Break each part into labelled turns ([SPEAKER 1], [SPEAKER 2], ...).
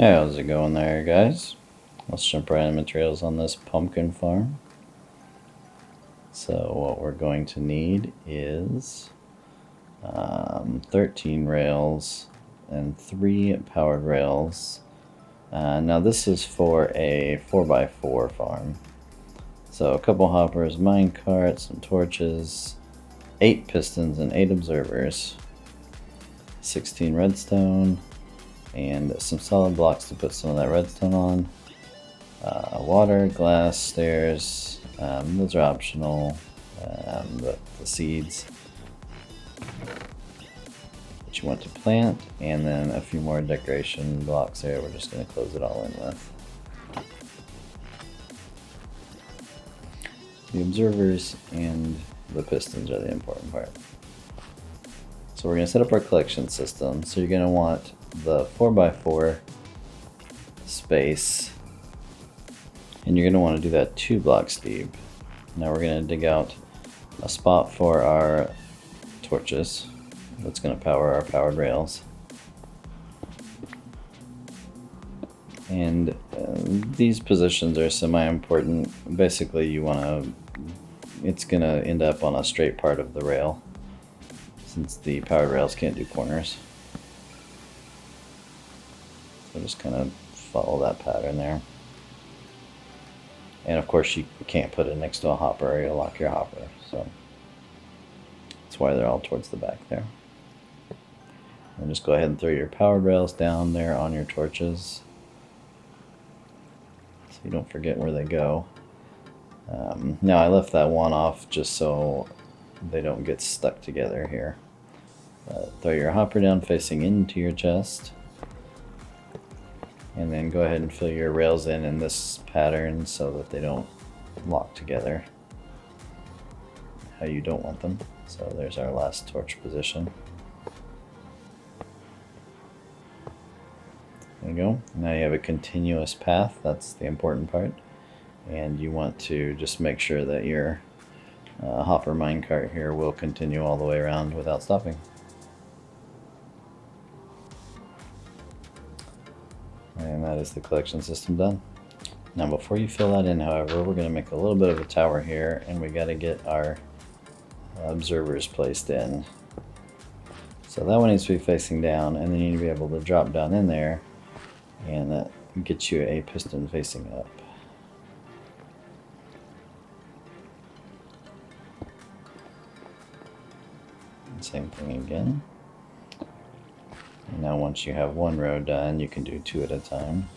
[SPEAKER 1] Hey, how's it going there, guys? Let's jump right into materials on this pumpkin farm. So what we're going to need is 13 rails and 3 powered rails. Now this is for a 4x4 farm. So a couple hoppers, mine carts, some torches, 8 pistons and 8 observers, 16 redstone, and some solid blocks to put some of that redstone on. Water, glass, stairs, those are optional. The seeds that you want to plant, and then a few more decoration blocks there. We're just going to close it all in with. The observers and the pistons are the important part. So we're going to set up our collection system. So you're going to want the 4x4 space, and you're going to want to do that 2 blocks deep. Now we're going to dig out a spot for our torches. That's going to power our powered rails. And these positions are semi-important. Basically, you want to, it's going to end up on a straight part of the rail, since the powered rails can't do corners. So just kind of follow that pattern there. And of course you can't put it next to a hopper or you'll lock your hopper. So that's why they're all towards the back there. And just go ahead and throw your powered rails down there on your torches, so you don't forget where they go. Now I left that one off just so they don't get stuck together here. Throw your hopper down facing into your chest. And then go ahead and fill your rails in this pattern so that they don't lock together how you don't want them. So there's our last torch position. There you go. Now you have a continuous path. That's the important part. And you want to just make sure that your hopper minecart here will continue all the way around without stopping. And that is the collection system done. Now before you fill that in, however, we're going to make a little bit of a tower here, and we got to get our observers placed in. So that one needs to be facing down, and then you need to be able to drop down in there, and that gets you a piston facing up. And same thing again. Now once you have one row done, you can do 2 at a time.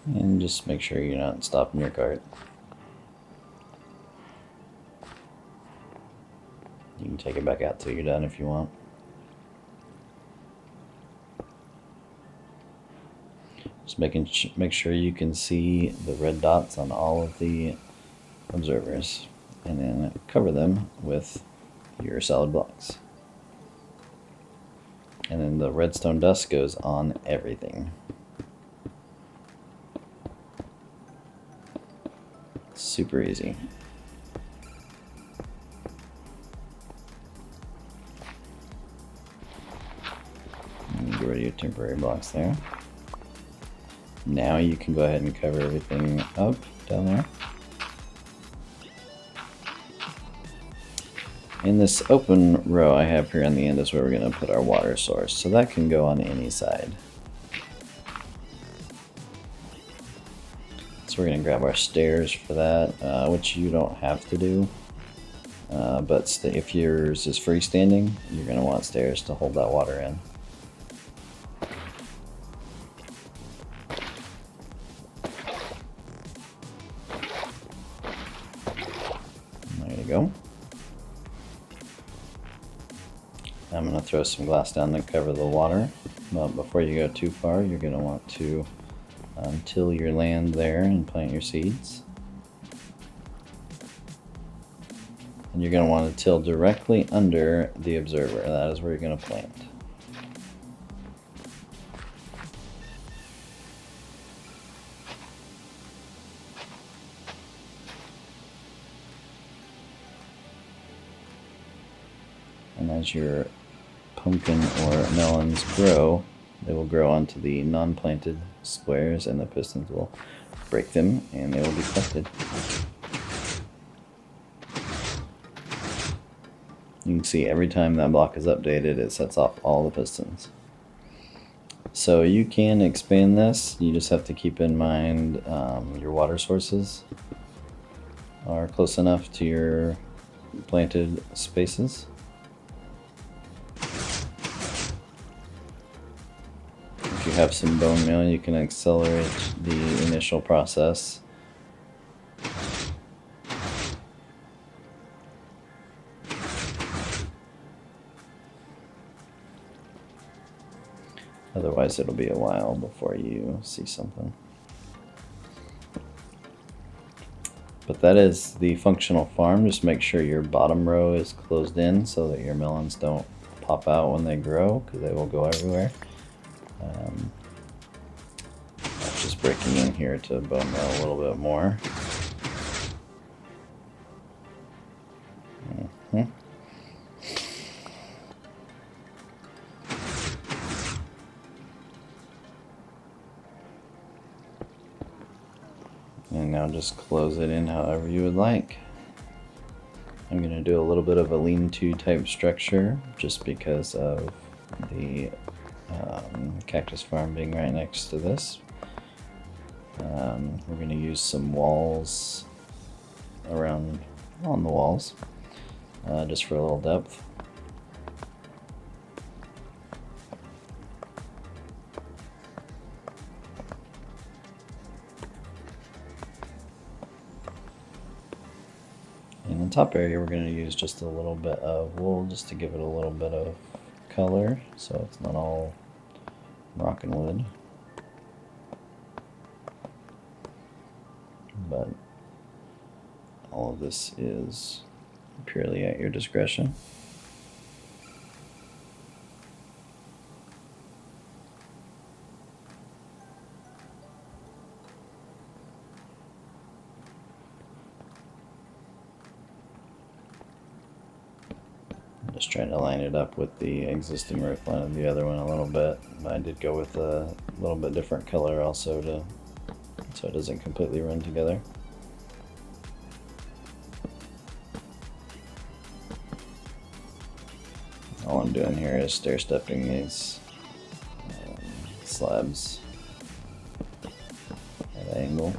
[SPEAKER 1] And just make sure you're not stopping your cart. You can take it back out till you're done if you want. Just make sure you can see the red dots on all of the observers, and then cover them with your solid blocks. And then the redstone dust goes on everything. Super easy. And get rid of your temporary blocks there. Now you can go ahead and cover everything up down there. In this open row I have here on the end is where we're going to put our water source. So that can go on any side. So we're going to grab our stairs for that, which you don't have to do. But if yours is freestanding, you're going to want stairs to hold that water in. There you go. I'm going to throw some glass down to cover the water. Well, before you go too far, you're going to want to till your land there and plant your seeds. And you're going to want to till directly under the observer. That is where you're going to plant. And as your pumpkin or melons grow, they will grow onto the non-planted squares, and the pistons will break them and they will be collected. You can see every time that block is updated, it sets off all the pistons. So you can expand this, you just have to keep in mind your water sources are close enough to your planted spaces. If you have some bone meal, you can accelerate the initial process. Otherwise, it'll be a while before you see something. But that is the functional farm. Just make sure your bottom row is closed in so that your melons don't pop out when they grow, because they will go everywhere. Just breaking in here to bone meal a little bit more. And now just close it in however you would like. I'm going to do a little bit of a lean-to type structure just because of the cactus farm being right next to this. We're going to use some walls on the walls just for a little depth. In the top area, we're going to use just a little bit of wool just to give it a little bit of color so it's not all rock and wood. But all of this is purely at your discretion. Just trying to line it up with the existing roof line of the other one a little bit. I did go with a little bit different color also so it doesn't completely run together. All I'm doing here is stair-stepping these slabs at an angle.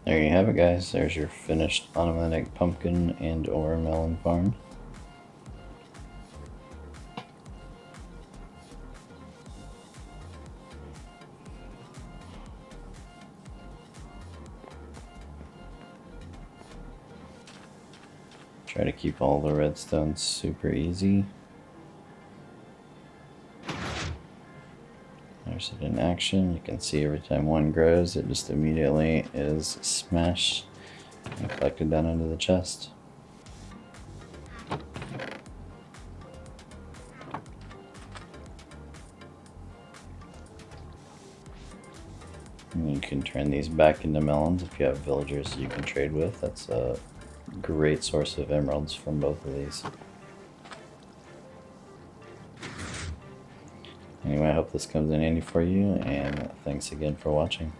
[SPEAKER 1] There you have it, guys. There's your finished automatic pumpkin and or melon farm. Try to keep all the redstone super easy. There's it in action. You can see every time one grows, it just immediately is smashed and collected down into the chest. And you can turn these back into melons if you have villagers you can trade with. That's a great source of emeralds from both of these. Anyway, I hope this comes in handy for you, and thanks again for watching.